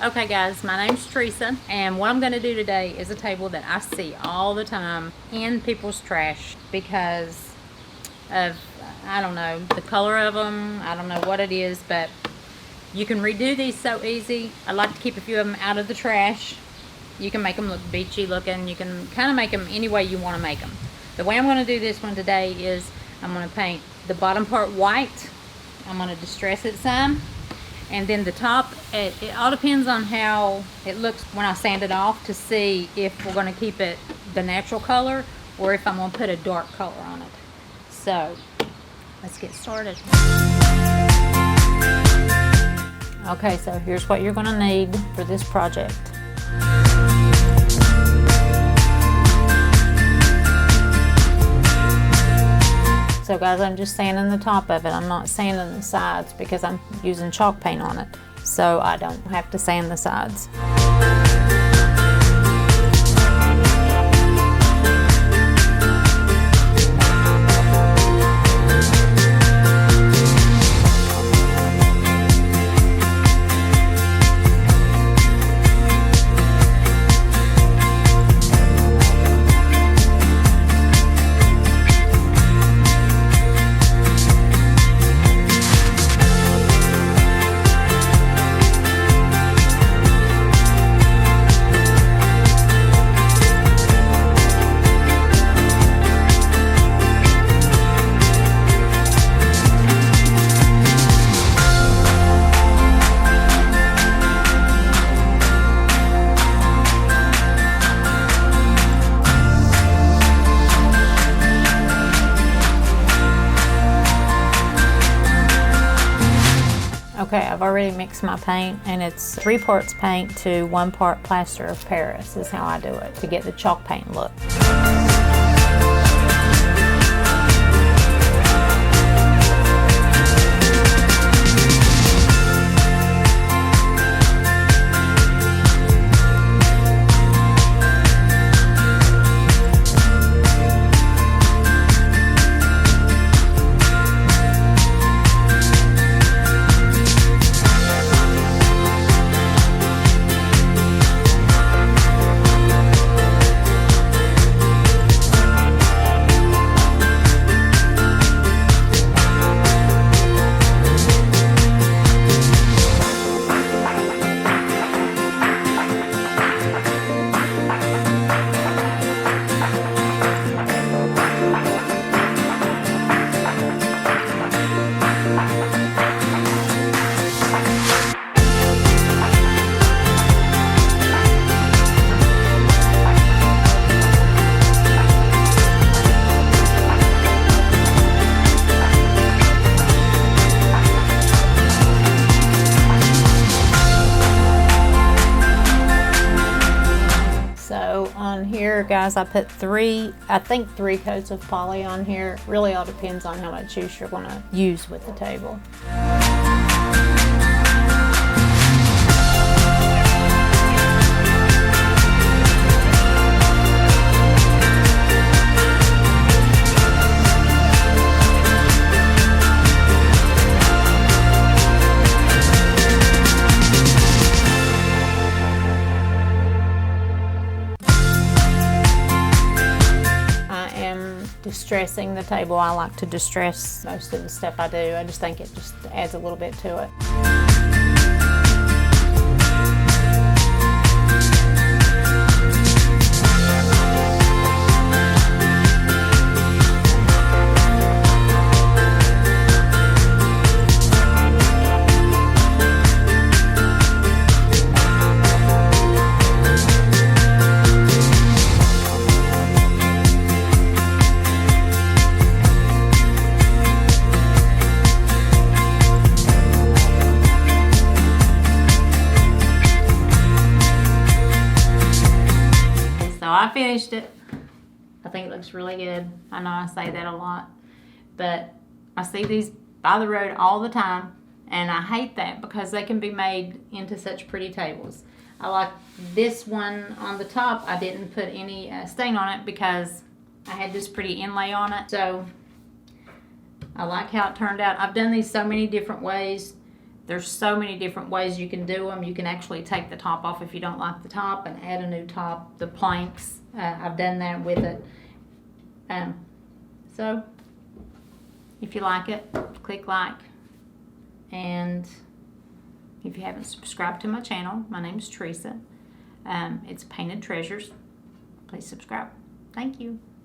Okay guys, my name's Teresa, and what I'm going to do today is a table that I see all the time in people's trash because of, I don't know, the color of them. I don't know what it is, but you can redo these so easy. I like to keep a few of them out of the trash. You can make them look beachy looking. You can kind of make them any way you want to make them. The way I'm going to do this one today is I'm going to paint the bottom part white. I'm going to distress it some. And then the top, it all depends on how it looks when I sand it off to see if we're going to keep it the natural color or if I'm going to put a dark color on it. So, let's get started. Okay, so here's what you're going to need for this project. So guys, I'm just sanding the top of it. I'm not sanding the sides because I'm using chalk paint on it. So I don't have to sand the sides. Okay, I've already mixed my paint, and it's 3 parts paint to 1 part plaster of Paris is how I do it to get the chalk paint look. On here, guys, I put three coats of poly on here. Really all depends on how much juice you're going to use with the table. Distressing the table. I like to distress most of the stuff I do. I just think it just adds a little bit to it. I finished it. I think it looks really good. I know I say that a lot, but I see these by the road all the time, and I hate that because they can be made into such pretty tables. I like this one on the top. I didn't put any stain on it because I had this pretty inlay on it. So I like how it turned out. I've done these so many different ways, There's so many different ways you can do them. You can actually take the top off if you don't like the top and add a new top. The planks, I've done that with it. So if you like it, click like. And if you haven't subscribed to my channel, my name is Teresa. It's Painted Treasures. Please subscribe. Thank you.